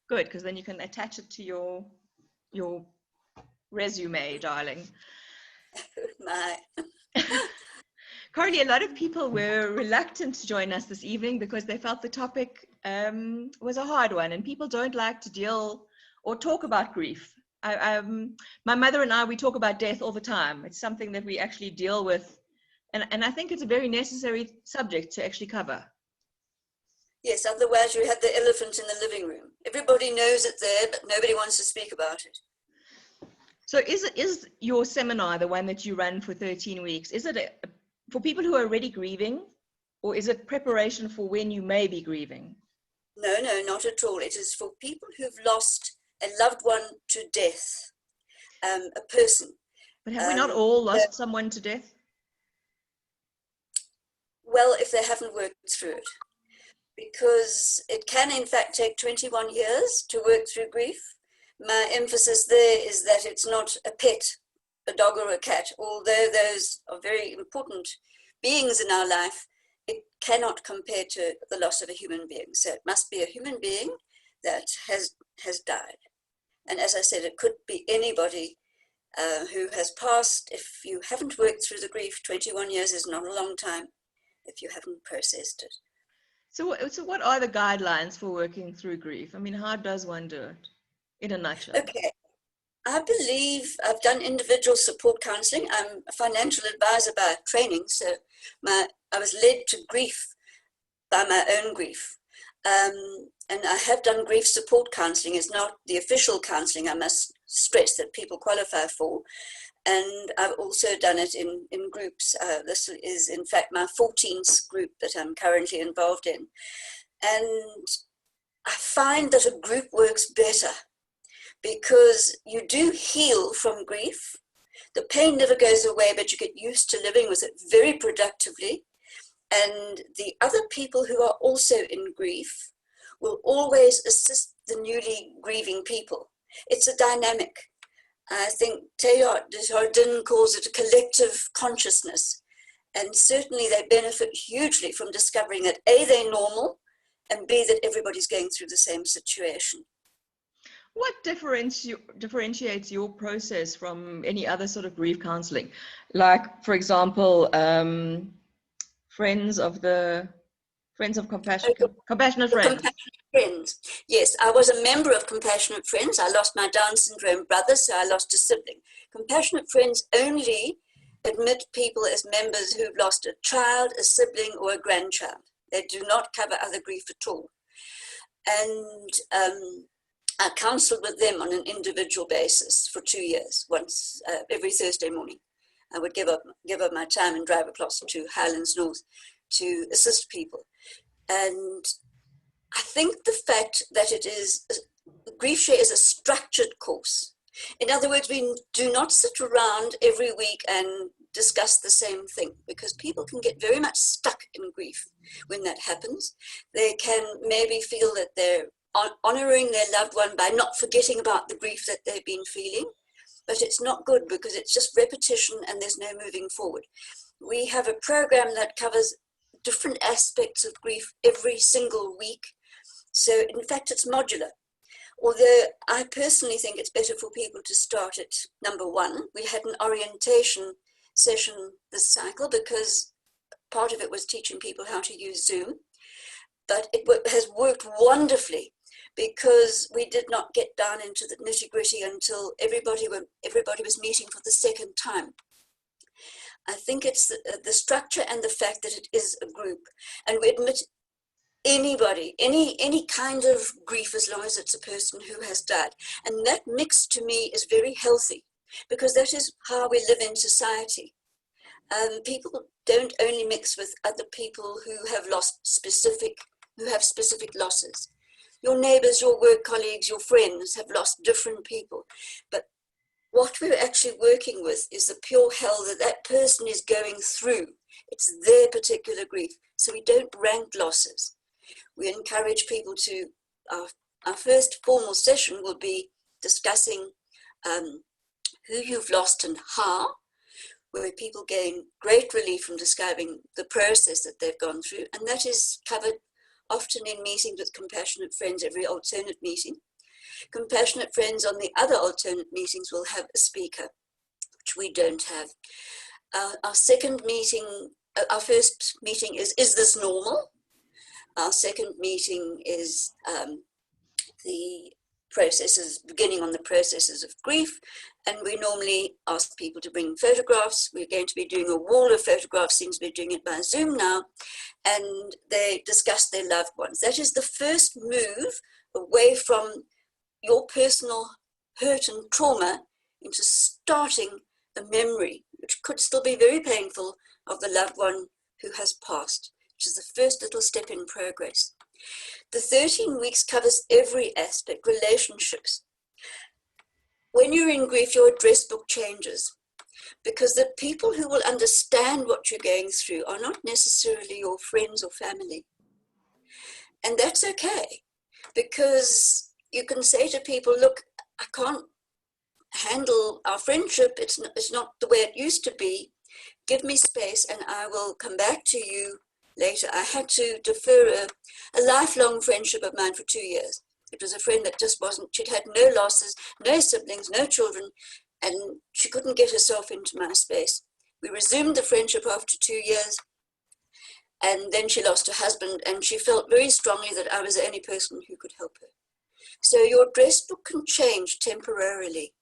Good, because then you can attach it to your resume, darling. My. Coralie, a lot of people were reluctant to join us this evening because they felt the topic was a hard one, and people don't like to deal or talk about grief. My mother and I, we talk about death all the time. It's something that we actually deal with, and I think it's a very necessary subject to actually cover. Yes, otherwise you had the elephant in the living room. Everybody knows it there, but nobody wants to speak about it. So is your seminar, the one that you run for 13 weeks, is it for people who are already grieving, or is it preparation for when you may be grieving? No, not at all. It is for people who've lost a loved one to death, a person. But have we not all lost someone to death? Well, if they haven't worked through it. Because it can in fact take 21 years to work through grief. My emphasis there is that it's not a pet, a dog or a cat. Although those are very important beings in our life, it cannot compare to the loss of a human being. So it must be a human being that has died. And as I said, it could be anybody who has passed. If you haven't worked through the grief, 21 years is not a long time if you haven't processed it. So what are the guidelines for working through grief? I mean, how does one do it in a nutshell? Okay. I believe I've done individual support counseling. I'm a financial advisor by training, so I was led to grief by my own grief. And I have done grief support counseling. It's not the official counseling, I must stress, that people qualify for. And I've also done it in groups. This is, in fact, my 14th group that I'm currently involved in. And I find that a group works better because you do heal from grief. The pain never goes away, but you get used to living with it very productively. And the other people who are also in grief will always assist the newly grieving people. It's a dynamic. I think Teilhard de Chardin calls it a collective consciousness. And certainly they benefit hugely from discovering that A, they're normal, and B, that everybody's going through the same situation. What differentiates your process from any other sort of grief counseling? Like, for example, Friends of Compassionate Friends. Compassionate Friends. Yes, I was a member of Compassionate Friends. I lost my Down syndrome brother, so I lost a sibling. Compassionate Friends only admit people as members who've lost a child, a sibling, or a grandchild. They do not cover other grief at all. And I counseled with them on an individual basis for 2 years, once every Thursday morning. I would give up my time and drive across to Highlands North to assist people. And I think the fact that Griefshare is a structured course. In other words, we do not sit around every week and discuss the same thing, because people can get very much stuck in grief when that happens. They can maybe feel that they're honoring their loved one by not forgetting about the grief that they've been feeling, but it's not good because it's just repetition and there's no moving forward. We have a program that covers different aspects of grief every single week. So in fact, it's modular. Although I personally think it's better for people to start at number 1. We had an orientation session this cycle because part of it was teaching people how to use Zoom. But it has worked wonderfully because we did not get down into the nitty-gritty until everybody was meeting for the second time. I think it's the structure and the fact that it is a group. And we admit anybody, any kind of grief, as long as it's a person who has died. And that mix to me is very healthy because that is how we live in society. People don't only mix with other people who have specific losses. Your neighbors, your work colleagues, your friends have lost different people. But what we're actually working with is the pure hell that person is going through. It's their particular grief. So we don't rank losses. We encourage people to, our first formal session will be discussing who you've lost and how, where people gain great relief from describing the process that they've gone through. And that is covered often in meetings with Compassionate Friends, every alternate meeting. Compassionate Friends on the other alternate meetings will have a speaker, which we don't have. Our second meeting, our first meeting is this normal? Our second meeting is the processes, beginning on the processes of grief, and we normally ask people to bring photographs. We're going to be doing a wall of photographs, seems to be doing it by Zoom now, and they discuss their loved ones. That is the first move away from your personal hurt and trauma into starting a memory, which could still be very painful, of the loved one who has passed, which is the first little step in progress. The 13 weeks covers every aspect, relationships. When you're in grief, your address book changes, because the people who will understand what you're going through are not necessarily your friends or family. And that's okay, because you can say to people, look, I can't handle our friendship. It's not the way it used to be. Give me space and I will come back to you later. I had to defer a lifelong friendship of mine for 2 years. It was a friend that just wasn't, she'd had no losses, no siblings, no children, and she couldn't get herself into my space. We resumed the friendship after 2 years, and then she lost her husband, and she felt very strongly that I was the only person who could help her. So your address book can change temporarily.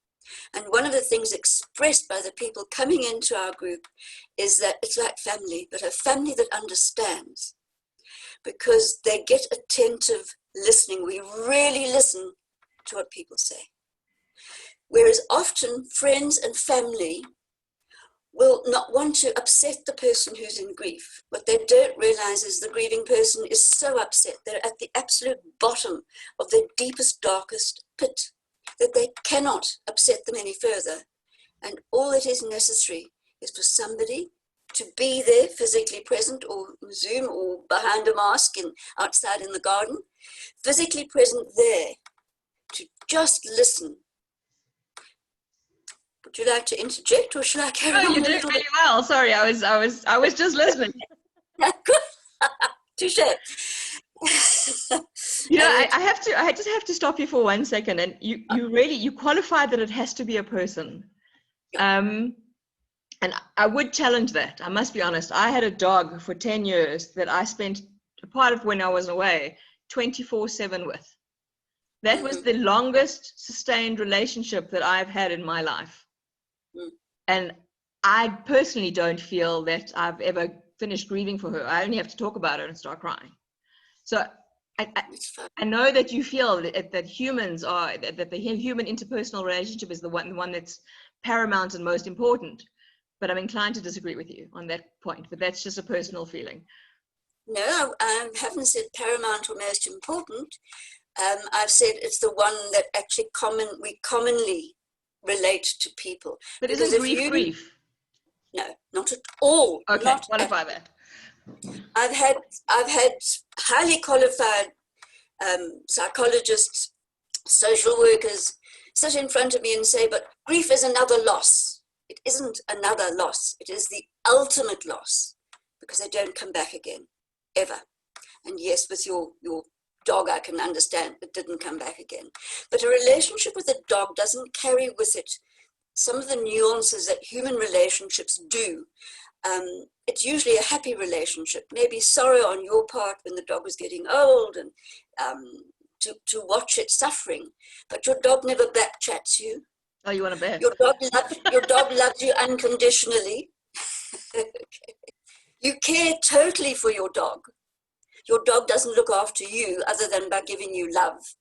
And one of the things expressed by the people coming into our group is that it's like family, but a family that understands, because they get attentive listening. We really listen to what people say. Whereas often friends and family will not want to upset the person who's in grief. What they don't realize is the grieving person is so upset. They're at the absolute bottom of their deepest, darkest pit, that they cannot upset them any further. And all that is necessary is for somebody to be there, physically present, or Zoom, or behind a mask and outside in the garden, physically present there, to just listen. Would you like to interject, or shall I carry on? You're doing really well. Sorry, I was just listening. Touche. I just have to stop you for 1 second. And you qualified that it has to be a person. And I would challenge that. I must be honest. I had a dog for 10 years that I spent a part of when I was away 24/7 with. That was the longest sustained relationship that I've had in my life. And I personally don't feel that I've ever finished grieving for her. I only have to talk about her and start crying. So I know that you feel that humans are, that the human interpersonal relationship is the one that's paramount and most important. But I'm inclined to disagree with you on that point. But that's just a personal feeling. No, I haven't said paramount or most important. I've said it's the one that actually we commonly relate to people. But isn't grief? No, not at all. Okay, not qualify that. I've had highly qualified psychologists, social workers sit in front of me and say, but grief is another loss. It isn't another loss. It is the ultimate loss, because they don't come back again, ever. And yes, with your dog, I can understand it didn't come back again. But a relationship with a dog doesn't carry with it some of the nuances that human relationships do. It's usually a happy relationship, maybe sorrow on your part when the dog was getting old, and to watch it suffering. But your dog never back chats you. Oh, you want to bet? Your dog loves you unconditionally. Okay. You care totally for your dog. Your dog doesn't look after you other than by giving you love.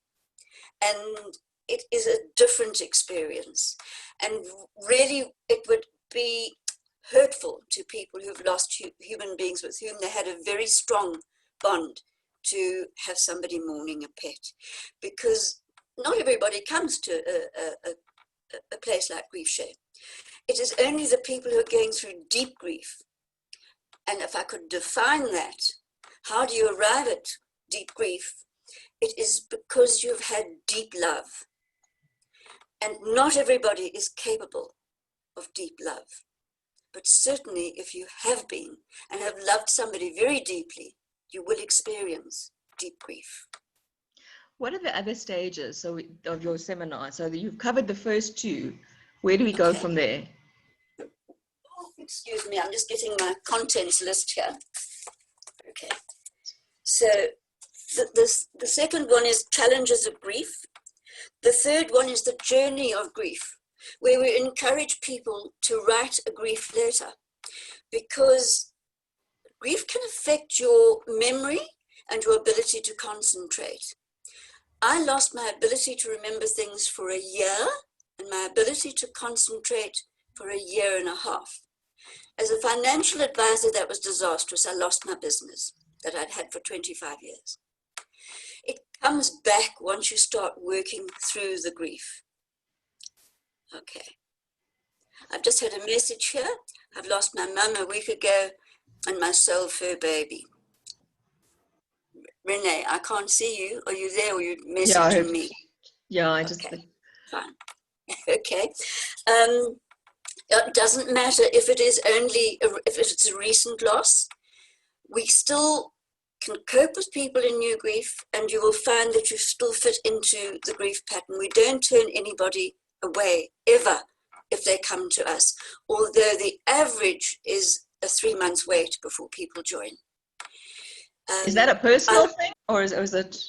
And it is a different experience. And really, it would be hurtful to people who've lost human beings with whom they had a very strong bond to have somebody mourning a pet. Because not everybody comes to a place like Griefshare. It is only the people who are going through deep grief. And if I could define that, how do you arrive at deep grief? It is because you've had deep love. And not everybody is capable of deep love. But certainly if you have been and have loved somebody very deeply, you will experience deep grief. What are the other stages of your seminar? So that you've covered the first two. Where do we go Okay. from there? Oh, excuse me, I'm just getting my contents list here. Okay. So the second one is challenges of grief. The third one is the journey of grief, where we encourage people to write a grief letter, because grief can affect your memory and your ability to concentrate. I lost my ability to remember things for a year and my ability to concentrate for a year and a half. As a financial advisor, that was disastrous. I lost my business that I'd had for 25 years. It comes back once you start working through the grief. Okay. I've just had a message here. I've lost my mum a week ago and my soul fur baby. Renee, I can't see you. Are you there, or are you messaging me? Yeah, I okay, fine. Okay. It doesn't matter if it is if it's a recent loss. We still can cope with people in new grief, and you will find that you still fit into the grief pattern. We don't turn anybody away ever if they come to us, although the average is a 3-month wait before people join. Is that a personal thing, or is it?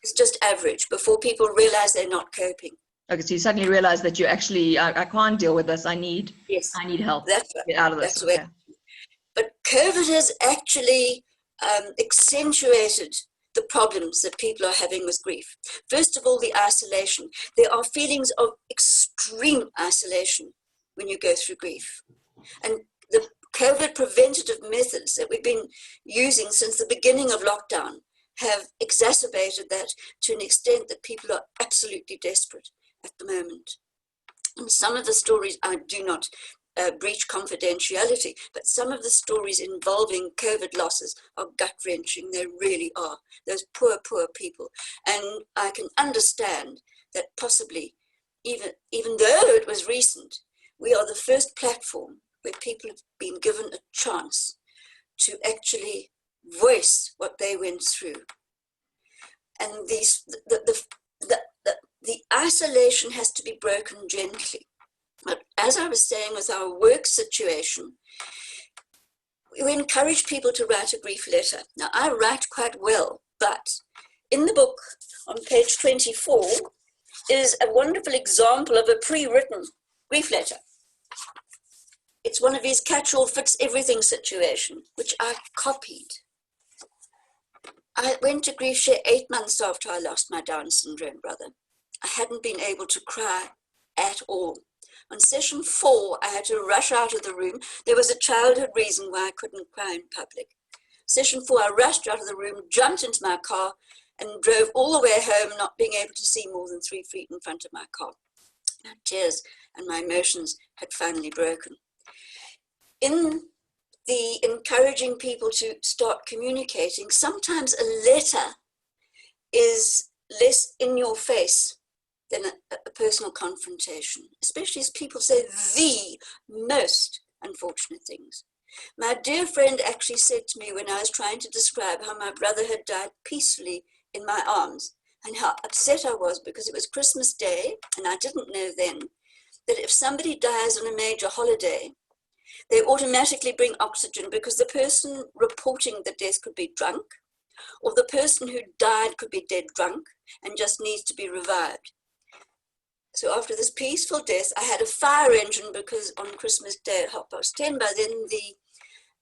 It's just average before people realize they're not coping. Okay, so you suddenly realize that you actually, I can't deal with this. I need help. That's right. Get out of this. That's okay. But COVID has actually accentuated the problems that people are having with grief. First of all, the isolation. There are feelings of extreme isolation when you go through grief. And the COVID preventative methods that we've been using since the beginning of lockdown have exacerbated that to an extent that people are absolutely desperate at the moment. And some of the stories, I do not breach confidentiality, but some of the stories involving COVID losses are gut-wrenching. They really are. Those poor, poor people. And I can understand that possibly, even though it was recent, we are the first platform where people have been given a chance to actually voice what they went through. And the isolation has to be broken gently. But as I was saying with our work situation, we encourage people to write a grief letter. Now, I write quite well, but in the book on page 24 is a wonderful example of a pre-written grief letter. It's one of his catch-all fits everything situation, which I copied. I went to Griefshare 8 months after I lost my Down syndrome brother. I hadn't been able to cry at all. On session 4, I had to rush out of the room. There was a childhood reason why I couldn't cry in public. Session 4, I rushed out of the room, jumped into my car, and drove all the way home, not being able to see more than 3 feet in front of my car. My tears and my emotions had finally broken. In the encouraging people to start communicating, sometimes a letter is less in your face than a personal confrontation, especially as people say the most unfortunate things. My dear friend actually said to me when I was trying to describe how my brother had died peacefully in my arms and how upset I was because it was Christmas Day, and I didn't know then that if somebody dies on a major holiday, they automatically bring oxygen because the person reporting the death could be drunk, or the person who died could be dead drunk and just needs to be revived. So after this peaceful death, I had a fire engine because on Christmas Day at 10:30, by then the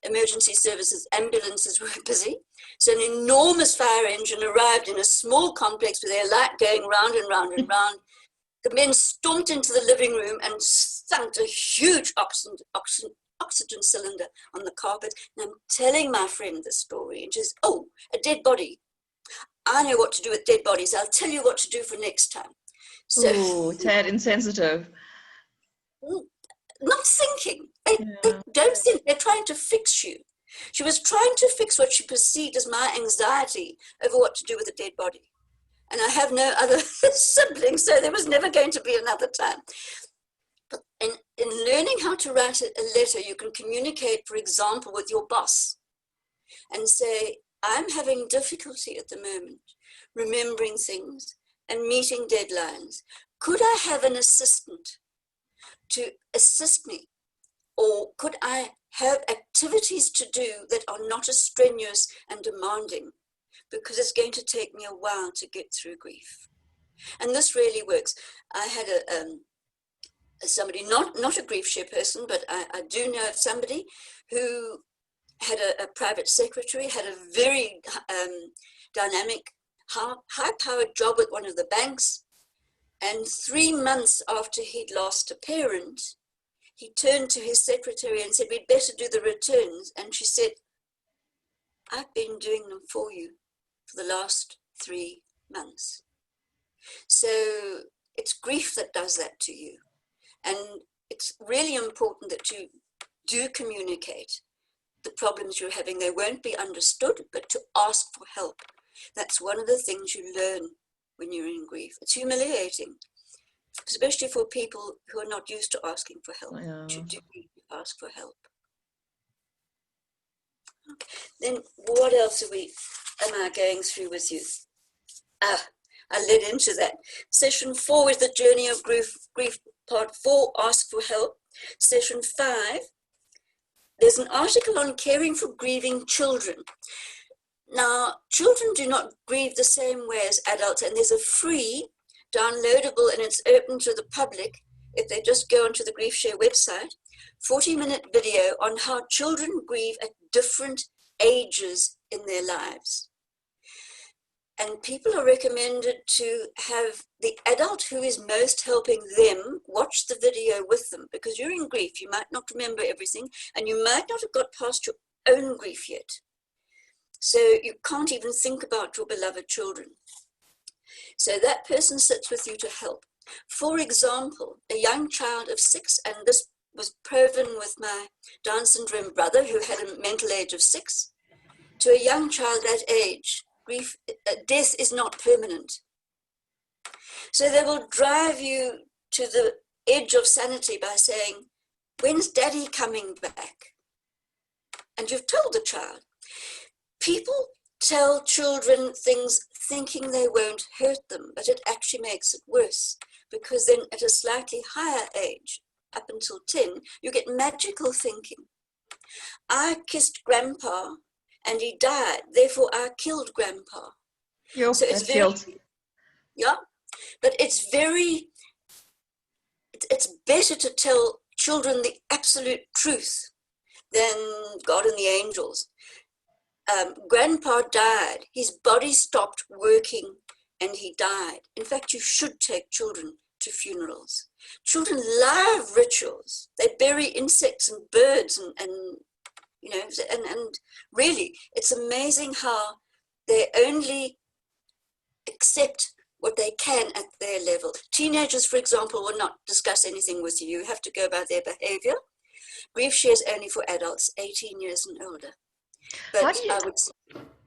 emergency services ambulances were busy. So an enormous fire engine arrived in a small complex with their light going round and round and round. The men stormed into the living room and sunk a huge oxygen cylinder on the carpet. And I'm telling my friend this story, and she says, "Oh, a dead body. I know what to do with dead bodies. I'll tell you what to do for next time." So, ooh, tad insensitive. Not thinking. They don't think. They're trying to fix you. She was trying to fix what she perceived as my anxiety over what to do with a dead body. And I have no other siblings, so there was never going to be another time. But in learning how to write a letter, you can communicate, for example, with your boss and say, "I'm having difficulty at the moment remembering things, and meeting deadlines. Could I have an assistant to assist me? Or could I have activities to do that are not as strenuous and demanding? Because it's going to take me a while to get through grief. And this really works. I had somebody, not a Griefshare person, but I do know of somebody who had a private secretary, had a very dynamic, high-powered job at one of the banks. And 3 months after he'd lost a parent, he turned to his secretary and said, we'd better do the returns. And she said, I've been doing them for you for the last 3 months. So it's grief that does that to you. And it's really important that you do communicate the problems you're having. They won't be understood, but to ask for help. That's one of the things you learn when you're in grief. It's humiliating, especially for people who are not used to asking for help. Yeah. You do need to ask for help. Okay. Then what else am I going through with you? I led into that. Session 4 is the journey of grief. Part 4, ask for help. Session 5, there's an article on caring for grieving children. Now, children do not grieve the same way as adults, and there's a free downloadable, and it's open to the public if they just go onto the Griefshare website, 40-minute video on how children grieve at different ages in their lives. And people are recommended to have the adult who is most helping them watch the video with them, because you're in grief, you might not remember everything, and you might not have got past your own grief yet. So you can't even think about your beloved children. So that person sits with you to help. For example, a young child of 6, and this was proven with my Down syndrome brother who had a mental age of 6, to a young child that age, death is not permanent. So they will drive you to the edge of sanity by saying, when's daddy coming back? And you've told the child. People tell children things thinking they won't hurt them, but it actually makes it worse, because then at a slightly higher age, up until 10, you get magical thinking. I kissed grandpa and he died, therefore I killed grandpa. So it's very, guilt. Yeah, but it's better to tell children the absolute truth than God and the angels. Grandpa died, his body stopped working and he died. In fact, you should take children to funerals. Children love rituals. They bury insects and birds and you know, and really, it's amazing how they only accept what they can at their level. Teenagers, for example, will not discuss anything with you. You have to go by their behavior. Griefshare is only for adults, 18 years and older. But how do you, I would...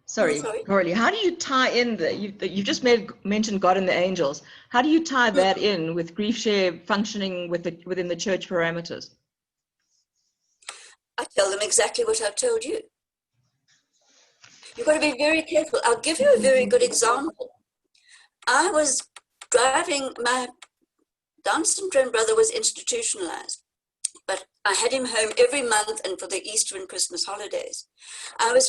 Sorry, Coralie, how do you tie in you've just mentioned God and the angels. How do you tie that in with Griefshare functioning within the church parameters? I tell them exactly what I've told you. You've got to be very careful. I'll give you a very good example. I was driving, my Down syndrome brother was institutionalized, but I had him home every month and for the Easter and Christmas holidays. I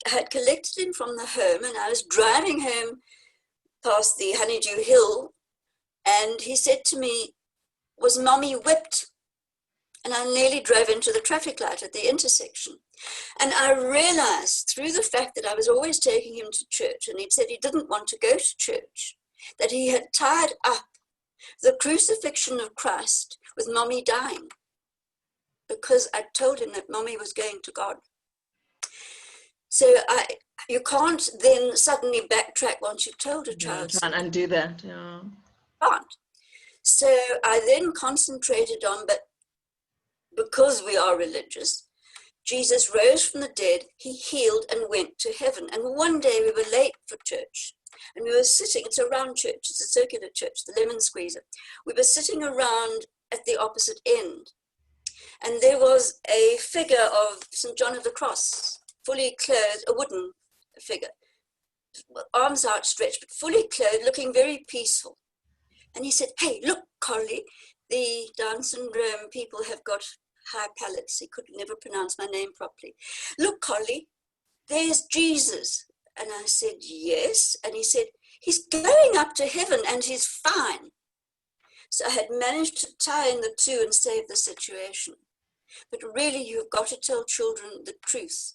had collected him from the home and I was driving home past the Honeydew Hill, and he said to me, was mommy whipped? And I nearly drove into the traffic light at the intersection. And I realized through the fact that I was always taking him to church, and he'd said he didn't want to go to church, that he had tied up the crucifixion of Christ with mommy dying, because I told him that mommy was going to God. So you can't then suddenly backtrack once you've told a child. Try and undo that. Yeah. Can't. So I then concentrated on, but because we are religious, Jesus rose from the dead, he healed and went to heaven. And one day we were late for church, and we were sitting, it's a round church, it's a circular church, the Lemon Squeezer. We were sitting around at the opposite end, and there was a figure of St. John of the Cross, fully clothed, a wooden figure. arms outstretched, but fully clothed, looking very peaceful. And he said, "Hey, look, Coralie, the Down syndrome people have got high palates." He could never pronounce my name properly. "Look, Coralie, there's Jesus." And I said, "Yes." And he said, "He's going up to heaven and he's fine." So I had managed to tie in the two and save the situation. But really, you've got to tell children the truth,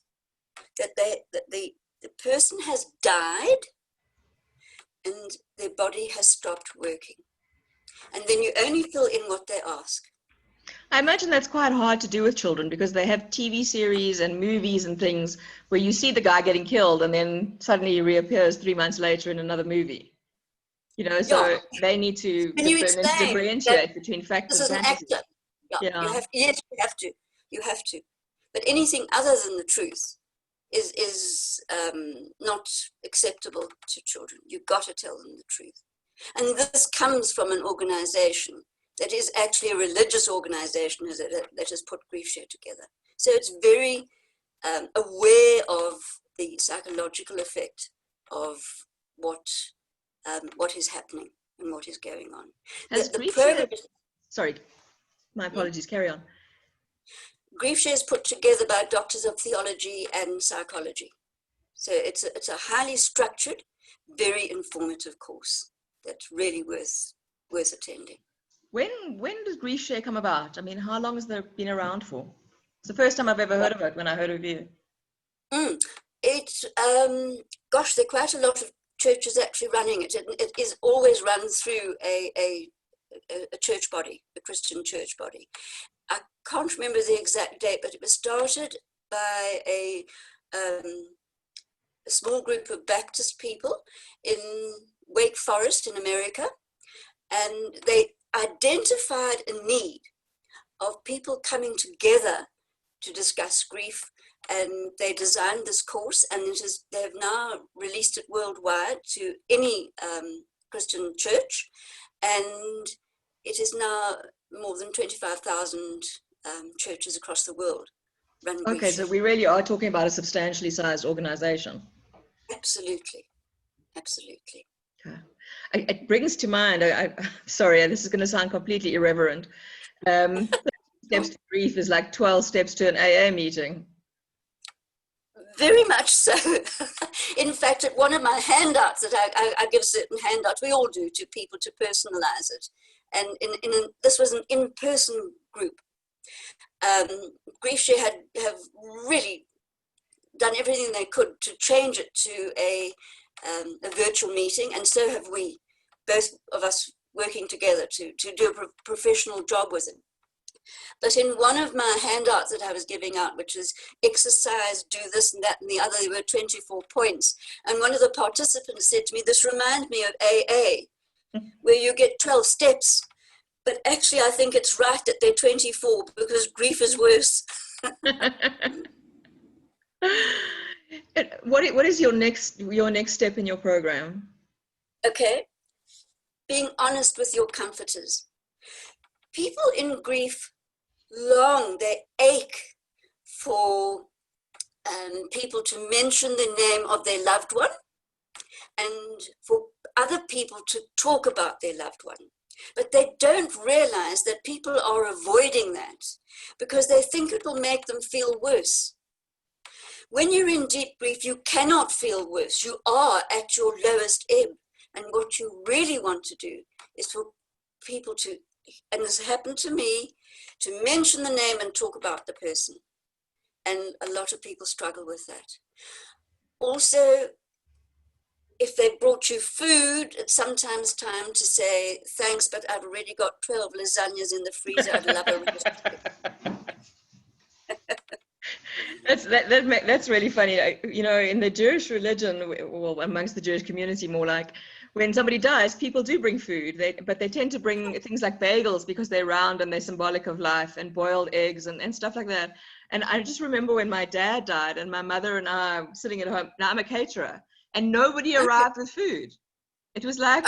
that the person has died and their body has stopped working. And then you only fill in what they ask. I imagine that's quite hard to do with children because they have TV series and movies and things where you see the guy getting killed and then suddenly he reappears 3 months later in another movie. You know, so Yeah. they need to Can you explain differentiate between fact this and is an fantasy. actor? Yeah. Yes, you have to. But anything other than the truth is not acceptable to children. You've got to tell them the truth. And this comes from an organization that is actually a religious organization that has put Griefshare together. So it's very aware of the psychological effect of what is happening and what is going on. Has The Griefshare, program, sorry, my apologies, carry on. Griefshare is put together by doctors of theology and psychology. So it's a highly structured, very informative course that's really worth attending. When does Griefshare come about? I mean, how long has it been around for? It's the first time I've ever heard of it when I heard of you. It's, gosh, there are quite a lot of churches actually running it. It is always run through a church body, a Christian church body. I can't remember the exact date, but it was started by a small group of Baptist people in Wake Forest in America, and they identified a need of people coming together to discuss grief, and they designed this course, and they have now released it worldwide to any Christian church, and it is now more than 25,000 churches across the world run Griefshare. Okay, so we really are talking about a substantially sized organization. Absolutely. Absolutely. Okay. It brings to mind, sorry, this is going to sound completely irreverent. Steps to grief is like 12 steps to an AA meeting. Very much so. In fact, at one of my handouts that I give certain handouts, we all do, to people to personalize it. And this was an in-person group. Griefshare have really done everything they could to change it to a virtual meeting, and so have we, both of us working together to do a professional job with it. But in one of my handouts that I was giving out, which was exercise, do this and that and the other, there were 24 points. And one of the participants said to me, "This reminds me of AA, where you get 12 steps. But actually, I think it's right that they're 24 because grief is worse." What is your next step in your program? Okay. Being honest with your comforters. People in grief they ache for people to mention the name of their loved one and for other people to talk about their loved one. But they don't realize that people are avoiding that because they think it will make them feel worse. When you're in deep grief, you cannot feel worse. You are at your lowest ebb. And what you really want to do is for people to, and this happened to me, to mention the name and talk about the person. And a lot of people struggle with that. Also, if they brought you food, it's sometimes time to say, "Thanks, but I've already got 12 lasagnas in the freezer. I'd love a That's really funny. You know, in the Jewish religion, well, amongst the Jewish community, more like when somebody dies, people do bring food. But they tend to bring things like bagels because they're round and they're symbolic of life, and boiled eggs and stuff like that. And I just remember when my dad died, and my mother and I were sitting at home. Now I'm a caterer, and nobody arrived with food. It was like,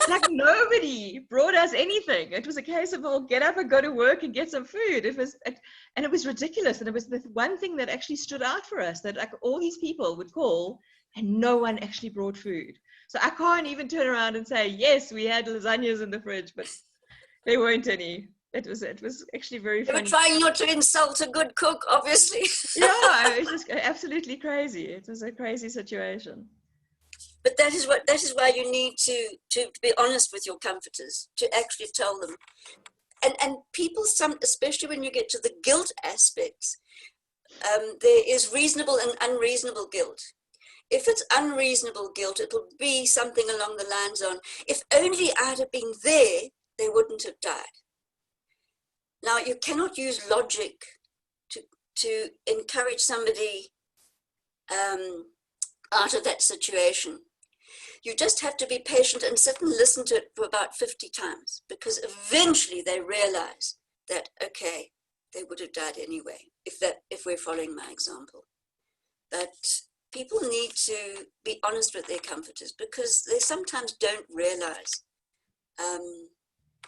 like nobody brought us anything. It was a case of, well, get up and go to work and get some food. It was ridiculous. And it was the one thing that actually stood out for us, that like all these people would call, and no one actually brought food. So I can't even turn around and say, yes, we had lasagnas in the fridge, but there weren't any. It was actually very They were funny. trying not to insult a good cook, obviously. Yeah, it was just absolutely crazy. It was a crazy situation. But that is why you need to be honest with your comforters, to actually tell them. And people, especially when you get to the guilt aspects, there is reasonable and unreasonable guilt. If it's unreasonable guilt, it'll be something along the lines on, if only I'd have been there, they wouldn't have died. Now, you cannot use logic to encourage somebody out of that situation. You just have to be patient and sit and listen to it for about 50 times, because eventually they realize that, okay, they would have died anyway, if we're following my example. But people need to be honest with their comforters, because they sometimes don't realize,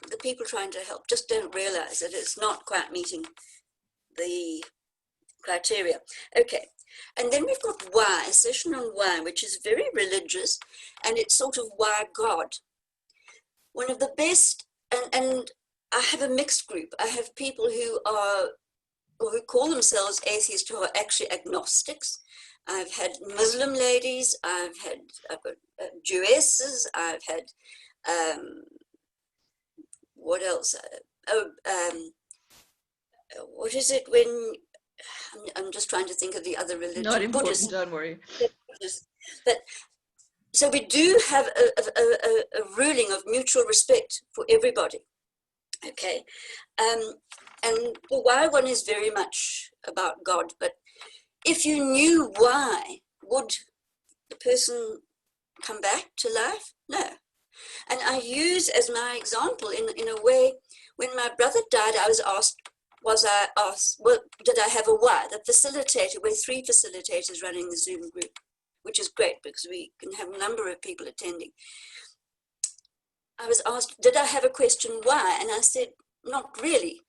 the people trying to help just don't realize that it's not quite meeting the criteria. Okay, and then we've got why, a session on why, which is very religious, and it's sort of why God. One of the best, and I have a mixed group. I have people who call themselves atheists, who are actually agnostics. I've had Muslim ladies, I've got Jewesses, I've had, what else? What is it when, I'm just trying to think of the other religion. Not important, Buddhism. don't worry. But so we do have a ruling of mutual respect for everybody. Okay, and the why one is very much about God. But if you knew why, would the person come back to life? No. And I use as my example, in a way, when my brother died, I was asked, well, did I have a why? The facilitator, we're 3 facilitators running the Zoom group, which is great because we can have a number of people attending. I was asked, did I have a question why? And I said, not really.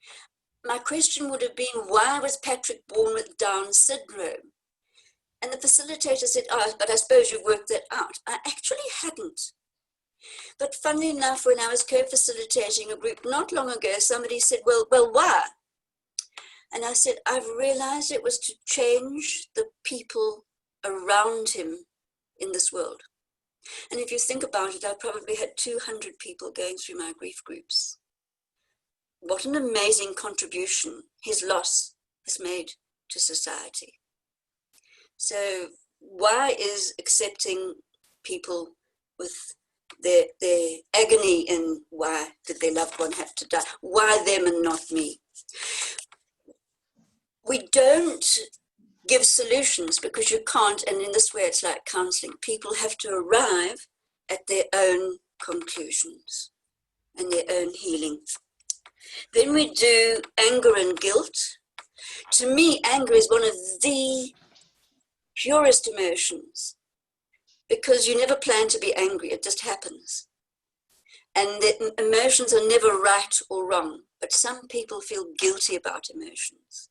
My question would have been, why was Patrick born with Down syndrome? And the facilitator said, oh, but I suppose you've worked that out. I actually hadn't. But funnily enough, when I was co-facilitating a group not long ago, somebody said, well, why? And I said, I've realized it was to change the people around him in this world. And if you think about it, I probably had 200 people going through my grief groups. What an amazing contribution his loss has made to society. So why is accepting people with their agony in why did their loved one have to die? Why them and not me? We don't give solutions because you can't, and in this way it's like counseling. People have to arrive at their own conclusions and their own healing. Then we do anger and guilt. To me, anger is one of the purest emotions because you never plan to be angry, it just happens. And the emotions are never right or wrong, but some people feel guilty about emotions.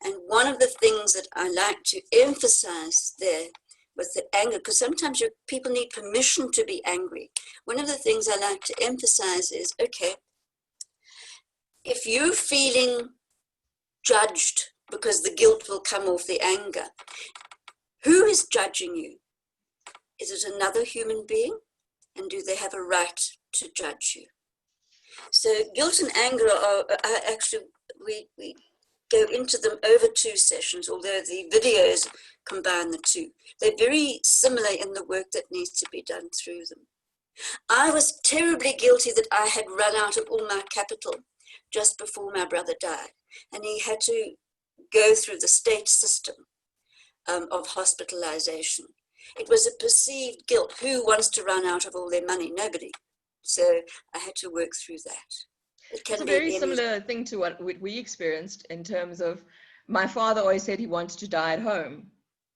And one of the things that I like to emphasize there with the anger, because sometimes people need permission to be angry. One of the things I like to emphasize is, okay, if you're feeling judged because the guilt will come off the anger, who is judging you? Is it another human being? And do they have a right to judge you? So guilt and anger are actually, we go into them over 2 sessions, although the videos combine the 2. They're very similar in the work that needs to be done through them. I was terribly guilty that I had run out of all my capital just before my brother died. And he had to go through the state system of hospitalization. It was a perceived guilt. Who wants to run out of all their money? Nobody. So I had to work through that. It's a very similar thing to what we experienced in terms of my father always said he wanted to die at home.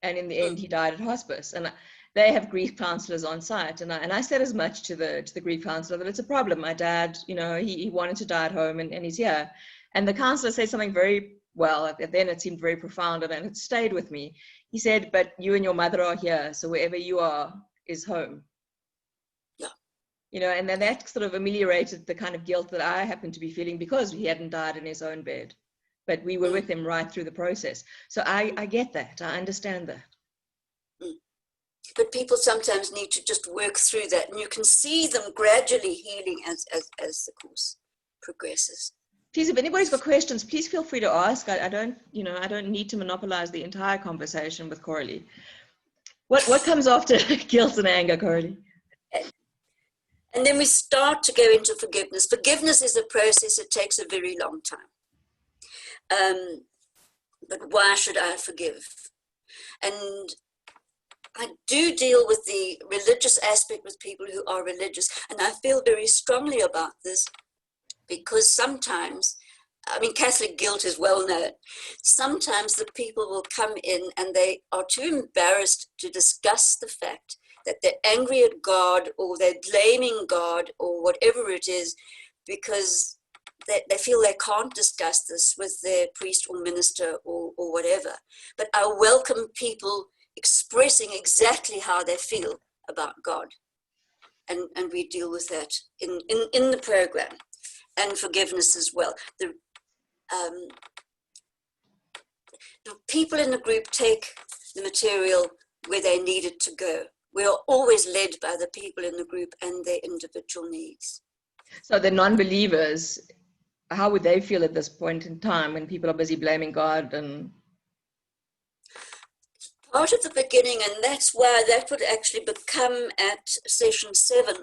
And in the end, he died at hospice. And they have grief counselors on site. And I said as much to the grief counselor that it's a problem. My dad, he wanted to die at home and he's here. And the counselor said something very well, then it seemed very profound and it stayed with me. He said, but you and your mother are here, so wherever you are is home. Yeah. You know, and then that sort of ameliorated the kind of guilt that I happened to be feeling because he hadn't died in his own bed. But we were with him right through the process. So I get that. I understand that. But people sometimes need to just work through that, and you can see them gradually healing as the course progresses. Please, if anybody's got questions, please feel free to ask. I don't need to monopolize the entire conversation with Coralie. What comes after guilt and anger, Coralie? And then we start to go into forgiveness. Forgiveness is a process. It takes a very long time. But why should I forgive? And I do deal with the religious aspect with people who are religious. And I feel very strongly about this because sometimes, I mean, Catholic guilt is well known. Sometimes the people will come in and they are too embarrassed to discuss the fact that they're angry at God or they're blaming God or whatever it is, because they feel they can't discuss this with their priest or minister or whatever. But I welcome people expressing exactly how they feel about God. And we deal with that in the program, and forgiveness as well. The people in the group take the material where they need it to go. We are always led by the people in the group and their individual needs. So the non-believers, how would they feel at this point in time when people are busy blaming God? And part of the beginning, and that's why that would actually become at session 7,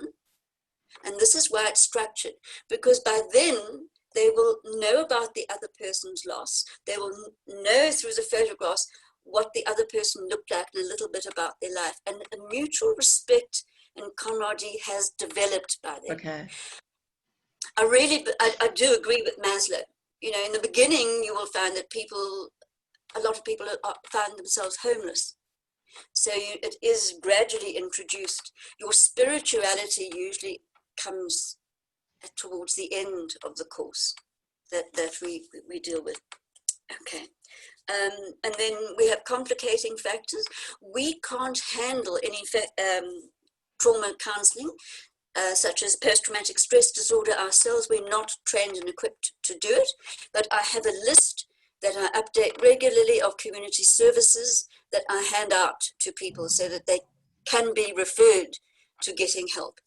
and this is why it's structured, because by then they will know about the other person's loss. They will know through the photographs what the other person looked like and a little bit about their life, and a mutual respect and camaraderie has developed by then. okay. I do agree with Maslow. You know, in the beginning, you will find that a lot of people find themselves homeless. So it is gradually introduced. Your spirituality usually comes towards the end of the course that we deal with. Okay. And then we have complicating factors. We can't handle any trauma counseling, such as post-traumatic stress disorder ourselves. We're not trained and equipped to do it, but I have a list that I update regularly of community services that I hand out to people so that they can be referred to getting help.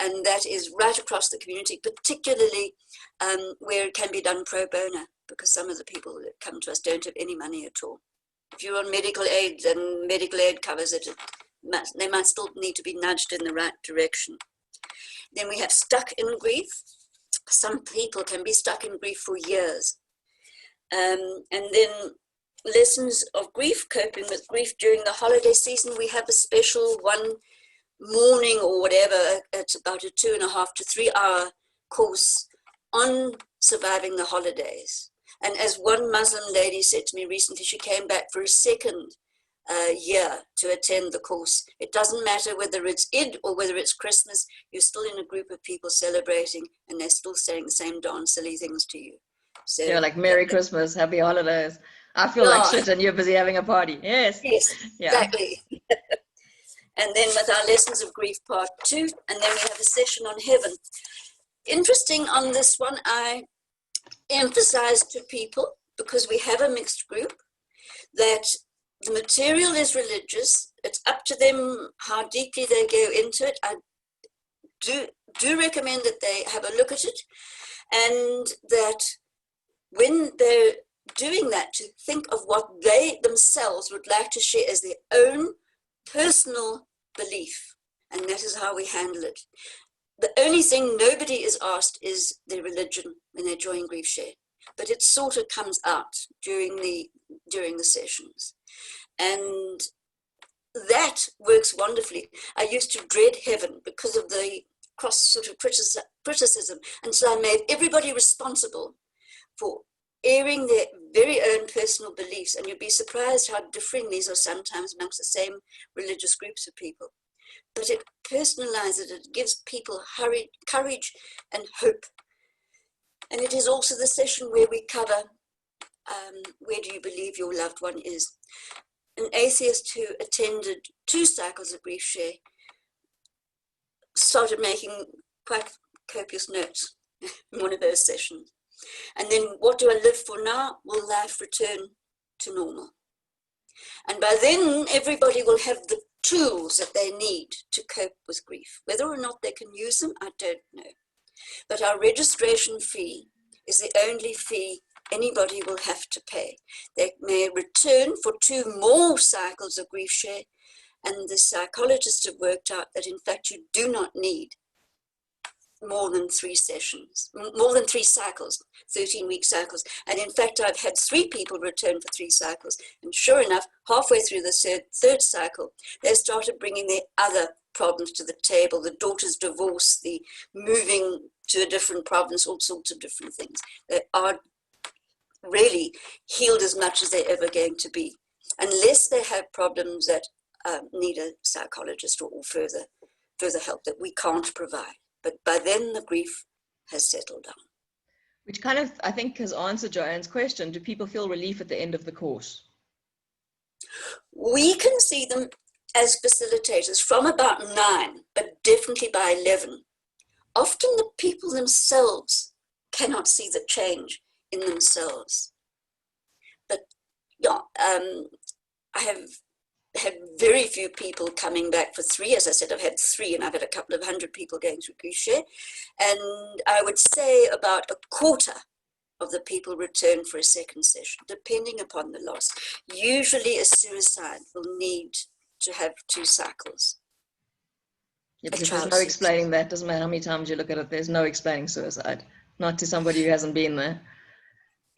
And that is right across the community, particularly where it can be done pro bono, because some of the people that come to us don't have any money at all. If you're on medical aid, then medical aid covers it. They might still need to be nudged in the right direction. Then we have stuck in grief. Some people can be stuck in grief for years. And then lessons of grief, coping with grief during the holiday season. We have a special one morning or whatever, it's about a 2.5 to 3 hour course on surviving the holidays. And as one Muslim lady said to me recently, she came back for a second year to attend the course. It doesn't matter whether it's Eid or whether it's Christmas, you're still in a group of people celebrating and they're still saying the same darn silly things to you. So yeah, like Merry Christmas, Happy Holidays. I feel like shit and you're busy having a party. Yes. Yes, yeah. Exactly. And then with our lessons of grief part 2, and then we have a session on heaven. Interesting on this one, I emphasize to people, because we have a mixed group, that the material is religious. It's up to them how deeply they go into it. I do recommend that they have a look at it, and that when they're doing that, to think of what they themselves would like to share as their own personal belief, and that is how we handle it. The only thing nobody is asked is their religion when they join Griefshare, but it sort of comes out during the sessions, and that works wonderfully. I used to dread heaven because of the cross sort of criticism, and so I made everybody responsible for airing their very own personal beliefs, and you'd be surprised how differing these are sometimes amongst the same religious groups of people. But it personalizes it gives people courage and hope. And it is also the session where we cover where do you believe your loved one is? An atheist who attended 2 cycles of Griefshare started making quite copious notes in one of those sessions. And then, what do I live for now? Will life return to normal? And by then, everybody will have the tools that they need to cope with grief. Whether or not they can use them, I don't know. But our registration fee is the only fee anybody will have to pay. They may return for 2 more cycles of Griefshare, and the psychologists have worked out that in fact you do not need more than 3 sessions, more than 3 cycles, 13-week cycles. And in fact, I've had 3 people return for 3 cycles. And sure enough, halfway through the third cycle, they started bringing their other problems to the table, the daughter's divorce, the moving to a different province, all sorts of different things. They are really healed as much as they're ever going to be, unless they have problems that need a psychologist or further help that we can't provide. But by then the grief has settled down. Which kind of, I think, has answered Joanne's question. Do people feel relief at the end of the course? We can see them as facilitators from about 9, but definitely by 11. Often the people themselves cannot see the change in themselves. But yeah, I have had very few people coming back for 3. As I said, I've had 3, and I've had a couple of 100 people going through Griefshare. And I would say about a quarter of the people return for a second session, depending upon the loss. Usually a suicide will need to have 2 cycles. Yeah, because there's no explaining that. Doesn't matter how many times you look at it, there's no explaining suicide. Not to somebody who hasn't been there.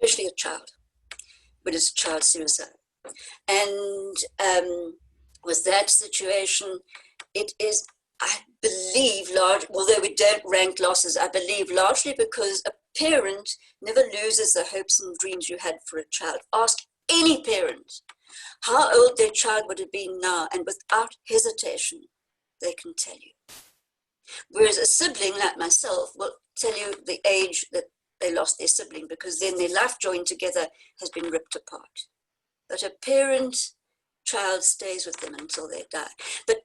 Especially a child, but it's a child suicide. And with that situation, it is, I believe, although we don't rank losses, I believe largely because a parent never loses the hopes and dreams you had for a child. Ask any parent how old their child would have been now, and without hesitation, they can tell you. Whereas a sibling like myself will tell you the age that they lost their sibling, because then their life joined together has been ripped apart. But a parent-child stays with them until they die. But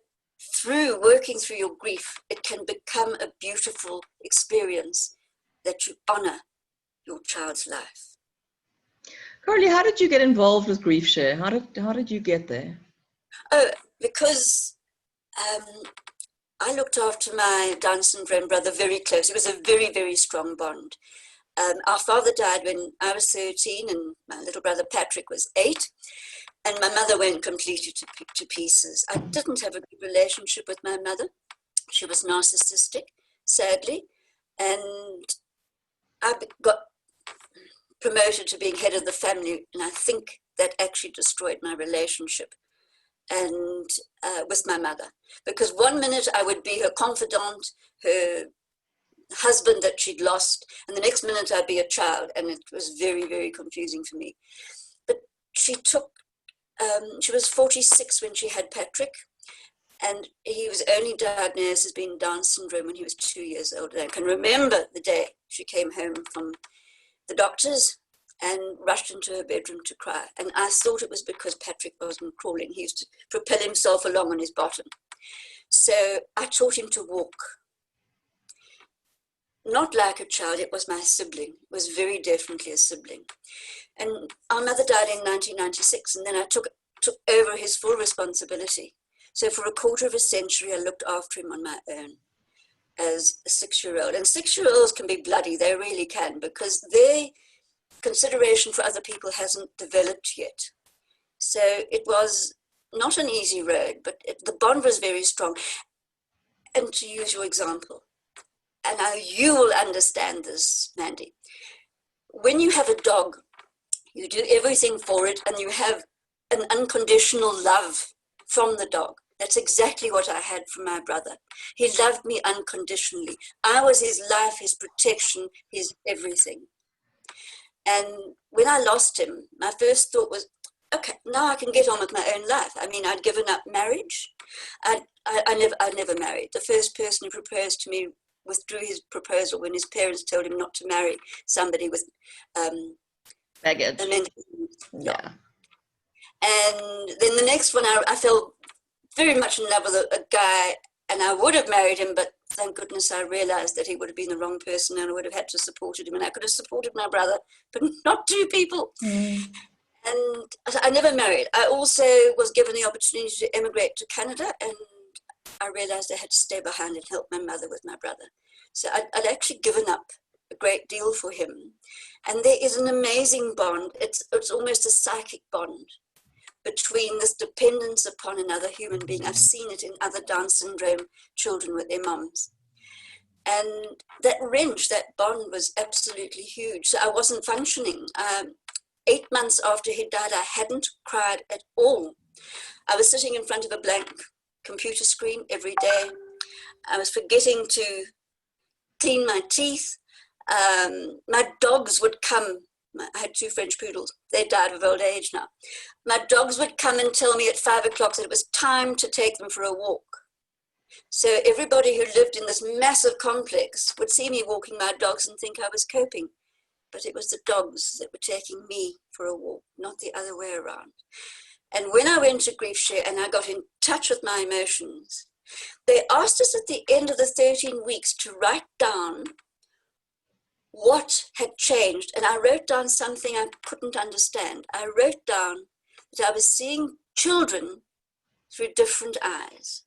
through working through your grief, it can become a beautiful experience that you honor your child's life. Coralie, how did you get involved with Griefshare? How did you get there? Oh, because I looked after my Down syndrome brother very close. It was a very, very strong bond. Our father died when I was 13, and my little brother Patrick was 8, and my mother went completely to pieces. I didn't have a good relationship with my mother. She was narcissistic, sadly, and I got promoted to being head of the family, and I think that actually destroyed my relationship and with my mother, because one minute I would be her confidant, her husband that she'd lost, and the next minute I'd be a child, and it was very, very confusing for me. But she was 46 when she had Patrick, and he was only diagnosed as being Down syndrome when he was 2 years old. And I can remember the day she came home from the doctors and rushed into her bedroom to cry. And I thought it was because Patrick wasn't crawling. He used to propel himself along on his bottom. So I taught him to walk. Not like a child, it was my sibling. It was very definitely a sibling. And our mother died in 1996, and then I took over his full responsibility. So for a quarter of a century, I looked after him on my own as a 6-year-old. And 6-year-olds can be bloody, they really can, because their consideration for other people hasn't developed yet. So it was not an easy road, but the bond was very strong. And to use your example, and now you will understand this, Mandi. When you have a dog, you do everything for it, and you have an unconditional love from the dog. That's exactly what I had from my brother. He loved me unconditionally. I was his life, his protection, his everything. And when I lost him, my first thought was, okay, now I can get on with my own life. I mean, I'd given up marriage. I never married. The first person who proposed to me withdrew his proposal when his parents told him not to marry somebody with Baggage. Yeah. And then the next one, I fell very much in love with a guy, and I would have married him, but thank goodness I realized that he would have been the wrong person, and I would have had to support him, and I could have supported my brother, but not two people. And I never married. I also was given the opportunity to emigrate to Canada, and I realized I had to stay behind and help my mother with my brother. So I'd actually given up a great deal for him. And there is an amazing bond. It's almost a psychic bond between this dependence upon another human being. I've seen it in other Down syndrome children with their moms. And that wrench, that bond was absolutely huge. So I wasn't functioning. 8 months after he died, I hadn't cried at all. I was sitting in front of a blank computer screen every day. I was forgetting to clean my teeth. My dogs would come. I had 2 French poodles. They died of old age now. My dogs would come and tell me at 5 o'clock that it was time to take them for a walk. So everybody who lived in this massive complex would see me walking my dogs and think I was coping. But it was the dogs that were taking me for a walk, not the other way around. And when I went to Griefshare and I got in touch with my emotions, they asked us at the end of the 13 weeks to write down what had changed. And I wrote down something I couldn't understand. I wrote down that I was seeing children through different eyes.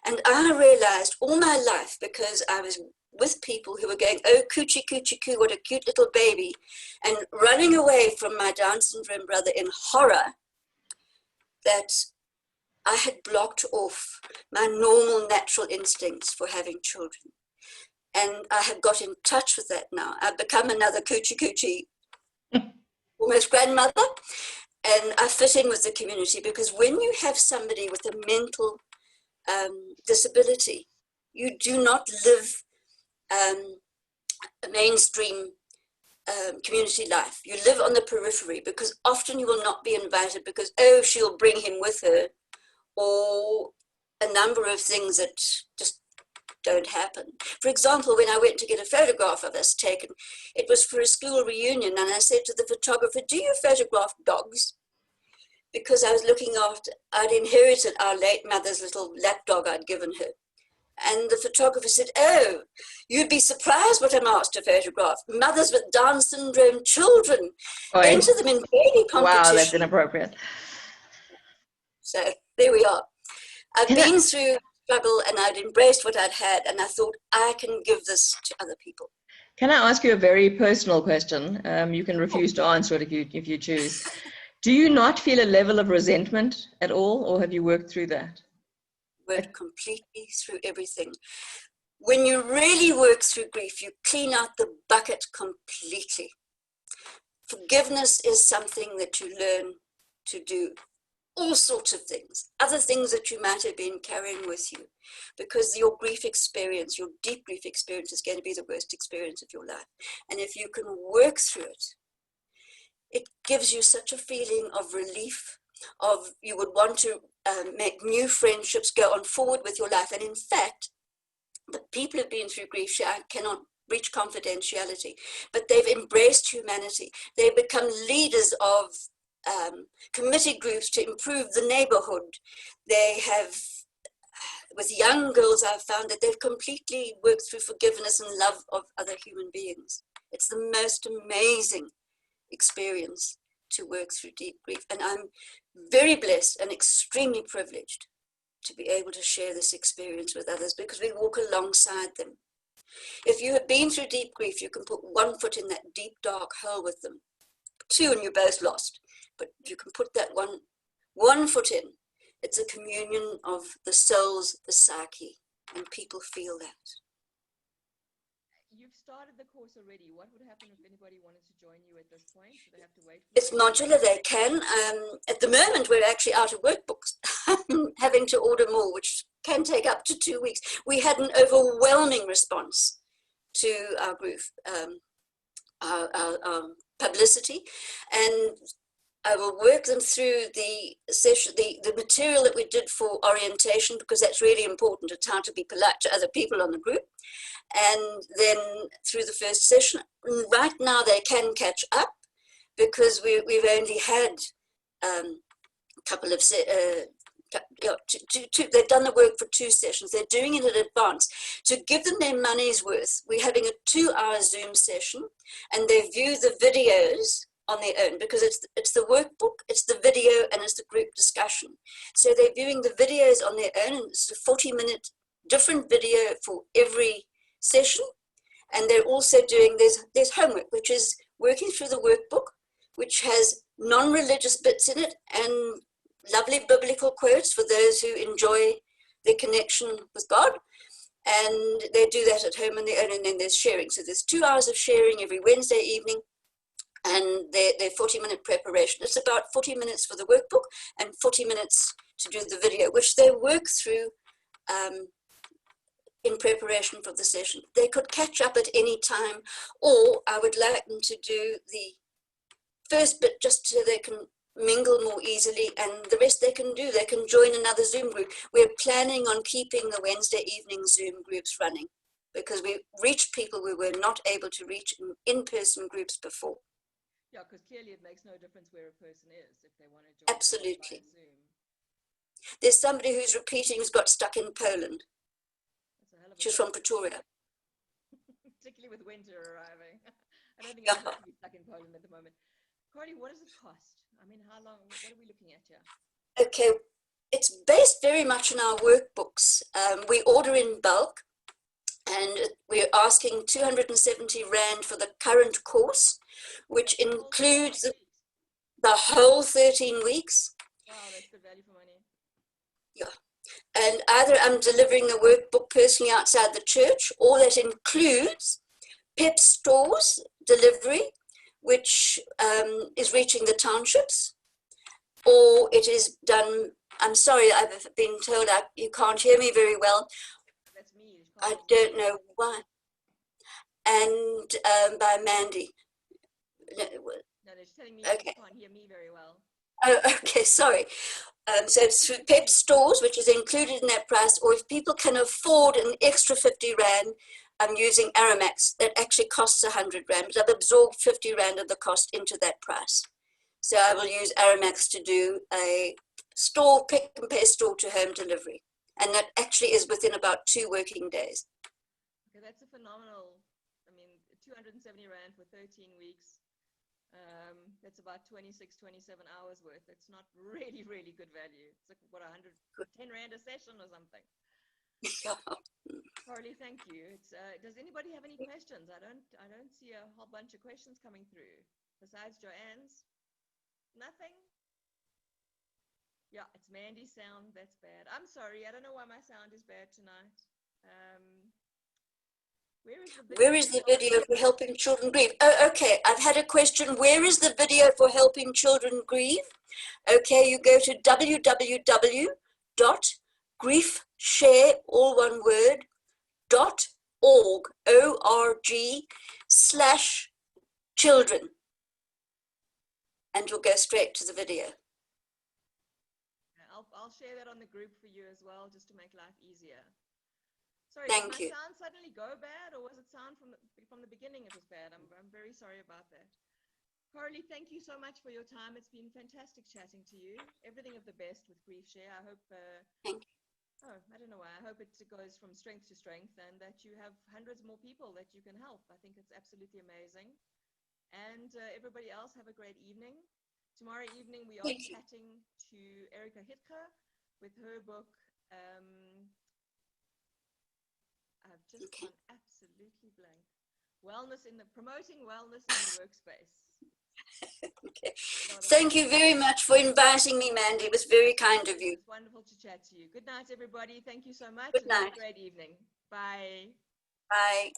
And I realized all my life, because I was with people who were going, oh, coochie, coochie, coo, what a cute little baby, and running away from my Down syndrome brother in horror, that I had blocked off my normal natural instincts for having children. And I have got in touch with that now. I've become another coochie, coochie, almost grandmother, and I fit in with the community, because when you have somebody with a mental disability, you do not live a mainstream community life. You live on the periphery, because often you will not be invited because, oh, she'll bring him with her, or a number of things that just don't happen. For example, when I went to get a photograph of us taken, it was for a school reunion, and I said to the photographer, do you photograph dogs? Because I was looking after, I'd inherited our late mother's little lap dog I'd given her. And the photographer said, oh, you'd be surprised what I'm asked to photograph. Mothers with Down syndrome children. Enter them in baby competition. Wow, that's inappropriate. So there we are. I've been through struggle, and I'd embraced what I'd had, and I thought I can give this to other people. Can I ask you a very personal question? You can refuse to answer it if you choose. Do you not feel a level of resentment at all, or have you worked through that? Worked completely through everything. When you really work through grief, you clean out the bucket completely. Forgiveness is something that you learn to do. All sorts of things, other things that you might have been carrying with you, because your grief experience, your deep grief experience, is going to be the worst experience of your life. And if you can work through it, it gives you such a feeling of relief, of you would want to make new friendships, go on forward with your life. And in fact, the people who've been through Griefshare, I cannot breach confidentiality, but they've embraced humanity. They've become leaders of committee groups to improve the neighborhood. They have, with young girls, I've found that they've completely worked through forgiveness and love of other human beings. It's the most amazing experience to work through deep grief. And I'm very blessed and extremely privileged to be able to share this experience with others, because we walk alongside them. If you have been through deep grief, you can put 1 foot in that deep, dark hole with them. 2 and you're both lost. But you can put that one foot in. It's a communion of the souls, the psyche, and people feel that. You've started the course already. What would happen if anybody wanted to join you at this point? Do they have to wait? It's modular, they can. At the moment, we're actually out of workbooks, having to order more, which can take up to 2 weeks. We had an overwhelming response to our grief, our publicity, and I will work them through the session, the material that we did for orientation, because that's really important. It's how to be polite to other people on the group. And then through the first session, right now they can catch up, because we've only had a couple of they've done the work for 2 sessions. They're doing it in advance. To give them their money's worth, we're having a 2-hour Zoom session, and they view the videos on their own, because it's the workbook, it's the video, and it's the group discussion. So they're viewing the videos on their own, and it's a 40-minute different video for every session. And they're also doing, there's homework, which is working through the workbook, which has non-religious bits in it and lovely biblical quotes for those who enjoy their connection with God. And they do that at home on their own, and then there's sharing. So there's 2 hours of sharing every Wednesday evening, and they're 40-minute preparation. It's about 40 minutes for the workbook and 40 minutes to do the video, which they work through in preparation for the session. They could catch up at any time, or I would like them to do the first bit just so they can mingle more easily, and the rest they can do. They can join another Zoom group. We're planning on keeping the Wednesday evening Zoom groups running, because we reached people we were not able to reach in in-person groups before. Yeah, because clearly it makes no difference where a person is if they want to join. Absolutely. Zoom. There's somebody who's repeating who's got stuck in Poland. She's from Pretoria. Particularly with winter arriving. I don't think I'm going to be stuck in Poland at the moment. Coralie, what does it cost? I mean, how long, what are we looking at here? Okay, it's based very much on our workbooks. We order in bulk, and we're asking 270 Rand for the current course, which includes the whole 13 weeks. Wow, that's good value for money. Yeah. And either I'm delivering the workbook personally outside the church, or that includes PEP stores delivery, which is reaching the townships, or it is done. I'm sorry, I've been told you can't hear me very well. That's me. I don't know why. And by Mandi. No, they're just telling me okay. You can't hear me very well. Oh, okay, sorry. So it's through PEP stores, which is included in that price, or if people can afford an extra 50 Rand, I'm using Aramax. That actually costs 100 Rand, but I've absorbed 50 Rand of the cost into that price. So I will use Aramax to do a store, pick and pay store to home delivery. And that actually is within about 2 working days. Okay, that's a phenomenal, I mean, 270 Rand for 13 weeks. That's about 26, 27 hours worth. It's not really, really good value. It's like, what, 110 Rand a session or something? Coralie, thank you. Does anybody have any questions? I don't see a whole bunch of questions coming through besides Joanne's. Nothing? Yeah, it's Mandi's sound. That's bad. I'm sorry. I don't know why my sound is bad tonight. Where is the video for helping children grieve? Oh, okay. I've had a question. Where is the video for helping children grieve? Okay, you go to www.griefshare, all one word, .org, ORG/children. And you'll go straight to the video. I'll share that on the group for you as well, just to make life easier. Sorry, Thank did you. my sound suddenly go bad, or was it sound from the beginning it was bad? I'm very sorry about that. Coralie, thank you so much for your time. It's been fantastic chatting to you. Everything of the best with Griefshare. I hope thank you. Oh, I don't know why. I hope it goes from strength to strength, and that you have hundreds more people that you can help. I think it's absolutely amazing. And everybody else, have a great evening. Tomorrow evening we are chatting to Erica Hitka with her book. I've just gone absolutely blank. Promoting wellness in the workspace. Okay. Thank you very much for inviting me, Mandi. It was very kind of you. It's wonderful to chat to you. Good night, everybody. Thank you so much. Good night. Have a great evening. Bye. Bye.